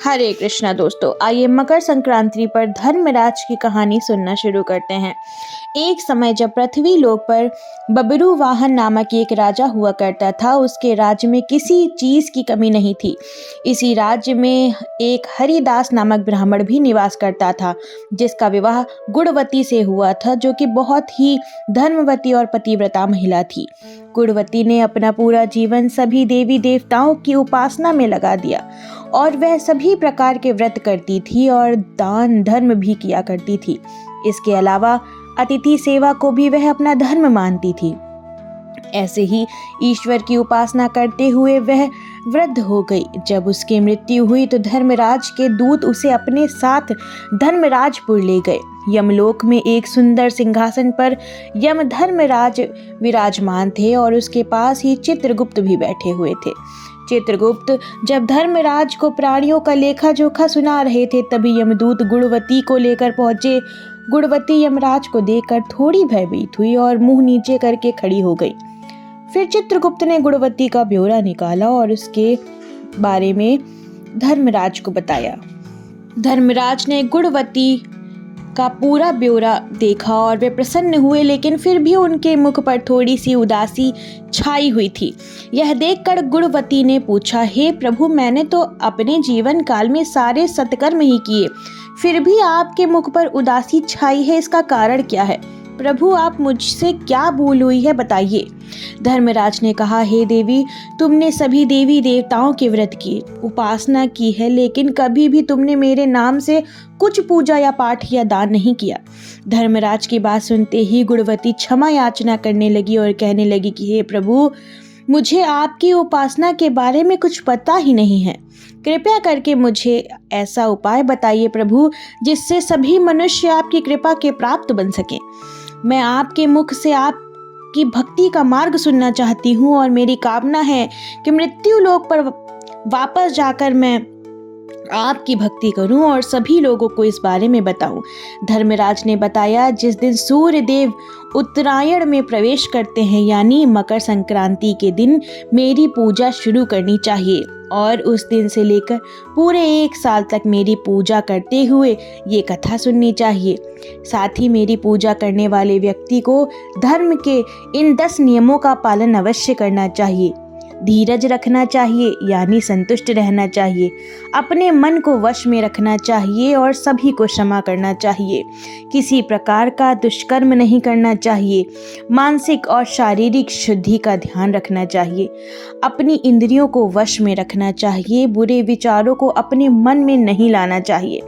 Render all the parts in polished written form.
हरे कृष्णा दोस्तों, आइए मकर संक्रांति पर धर्मराज की कहानी सुनना शुरू करते हैं। एक समय जब पृथ्वी लोक पर बबरू वाहन नामक एक राजा हुआ करता था, उसके राज्य में किसी चीज की कमी नहीं थी। इसी राज्य में एक हरिदास नामक ब्राह्मण भी निवास करता था, जिसका विवाह गुणवती से हुआ था, जो कि बहुत ही धर्मवती और पतिव्रता महिला थी। गुणवती ने अपना पूरा जीवन सभी देवी देवताओं की उपासना में लगा दिया और वह सभी प्रकार के व्रत करती थी और दान धर्म भी किया करती थी। इसके अलावा अतिथि सेवा को भी वह अपना धर्म मानती थी। ऐसे ही ईश्वर की उपासना करते हुए वह वृद्ध हो गई। जब उसकी मृत्यु हुई तो धर्मराज के दूत उसे अपने साथ धर्मराजपुर ले गए। यमलोक में एक सुंदर सिंहासन पर यम धर्मराज विराजमान थे और उसके पास ही चित्रगुप्त भी बैठे हुए थे। चित्रगुप्त जब धर्मराज को प्राणियों का लेखा जोखा सुना रहे थे, तभी यमदूत गुणवती को लेकर पहुंचे। गुणवती यमराज को देखकर थोड़ी भयभीत हुई और मुंह नीचे करके खड़ी हो गई। फिर चित्रगुप्त ने गुणवती का ब्यौरा निकाला और उसके बारे में धर्मराज को बताया। धर्मराज ने गुणवती का पूरा ब्यौरा देखा और वे प्रसन्न हुए, लेकिन फिर भी उनके मुख पर थोड़ी सी उदासी छाई हुई थी। यह देखकर गुणवती ने पूछा, हे प्रभु, मैंने तो अपने जीवन काल में सारे सत्कर्म ही किए, फिर भी आपके मुख पर उदासी छाई है, इसका कारण क्या है? प्रभु, आप मुझसे क्या भूल हुई है, बताइए। धर्मराज ने कहा, हे देवी, तुमने सभी देवी देवताओं के व्रत किए, उपासना की है, लेकिन कभी भी तुमने मेरे नाम से कुछ पूजा या पाठ या दान नहीं किया। धर्मराज की बात सुनते ही गुणवती क्षमा याचना करने लगी और कहने लगी कि हे प्रभु, मुझे आपकी उपासना के बारे में कुछ पता ही नहीं है। कृपया करके मुझे ऐसा उपाय बताइए प्रभु, जिससे सभी मनुष्य आपकी कृपा के प्राप्त बन सकें। मैं आपके मुख से आपकी भक्ति का मार्ग सुनना चाहती हूँ और मेरी कामना है कि मृत्यु लोक पर वापस जाकर मैं आपकी भक्ति करूं और सभी लोगों को इस बारे में बताऊं। धर्मराज ने बताया, जिस दिन सूर्य देव उत्तरायण में प्रवेश करते हैं, यानी मकर संक्रांति के दिन मेरी पूजा शुरू करनी चाहिए और उस दिन से लेकर पूरे 1 साल तक मेरी पूजा करते हुए ये कथा सुननी चाहिए। साथ ही मेरी पूजा करने वाले व्यक्ति को धर्म के इन 10 नियमों का पालन अवश्य करना चाहिए। धीरज रखना चाहिए, यानी संतुष्ट रहना चाहिए, अपने मन को वश में रखना चाहिए और सभी को क्षमा करना चाहिए, किसी प्रकार का दुष्कर्म नहीं करना चाहिए, मानसिक और शारीरिक शुद्धि का ध्यान रखना चाहिए, अपनी इंद्रियों को वश में रखना चाहिए, बुरे विचारों को अपने मन में नहीं लाना चाहिए,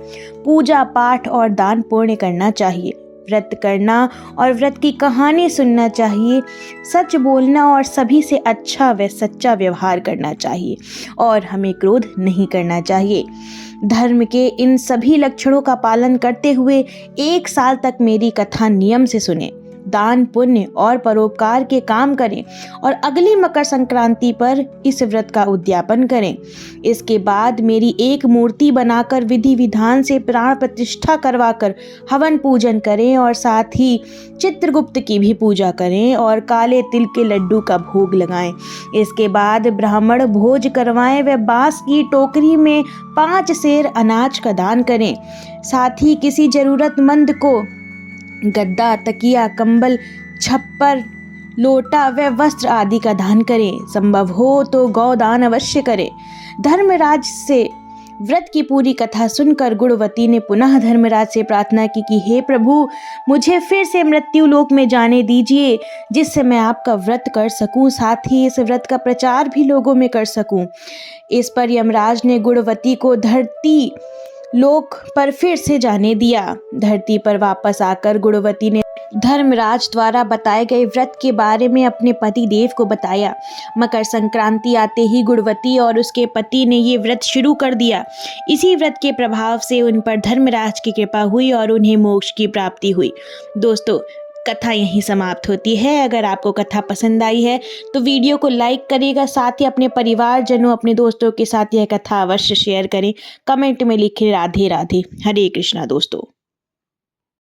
पूजा पाठ और दान पुण्य करना चाहिए, व्रत करना और व्रत की कहानी सुनना चाहिए, सच बोलना और सभी से अच्छा व सच्चा व्यवहार करना चाहिए और हमें क्रोध नहीं करना चाहिए। धर्म के इन सभी लक्षणों का पालन करते हुए 1 साल तक मेरी कथा नियम से सुने, दान पुण्य और परोपकार के काम करें और अगली मकर संक्रांति पर इस व्रत का उद्यापन करें। इसके बाद मेरी एक मूर्ति बनाकर विधि विधान से प्राण प्रतिष्ठा करवाकर हवन पूजन करें और साथ ही चित्रगुप्त की भी पूजा करें और काले तिल के लड्डू का भोग लगाएं। इसके बाद ब्राह्मण भोज करवाएं व बांस की टोकरी में 5 सेर अनाज का दान करें। साथ ही किसी जरूरतमंद को गद्दा, तकिया, कंबल, छप्पर, लोटा व वस्त्र आदि का दान करें। संभव हो तो गौदान अवश्य करें। धर्मराज से व्रत की पूरी कथा सुनकर गुणवती ने पुनः धर्मराज से प्रार्थना की कि हे प्रभु, मुझे फिर से मृत्यु लोक में जाने दीजिए, जिससे मैं आपका व्रत कर सकूं, साथ ही इस व्रत का प्रचार भी लोगों में कर सकूं। इस पर यमराज ने गुणवती को धरती लोक पर फिर से जाने दिया। धरती पर वापस आकर गुणवती ने धर्मराज द्वारा बताए गए व्रत के बारे में अपने पति देव को बताया। मकर संक्रांति आते ही गुणवती और उसके पति ने ये व्रत शुरू कर दिया। इसी व्रत के प्रभाव से उन पर धर्मराज की कृपा हुई और उन्हें मोक्ष की प्राप्ति हुई। दोस्तों, कथा यहीं समाप्त होती है। अगर आपको कथा पसंद आई है तो वीडियो को लाइक करिएगा, साथ ही अपने परिवारजनों, अपने दोस्तों के साथ यह कथा अवश्य शेयर करें। कमेंट में लिखें राधे राधे। हरे कृष्णा दोस्तों।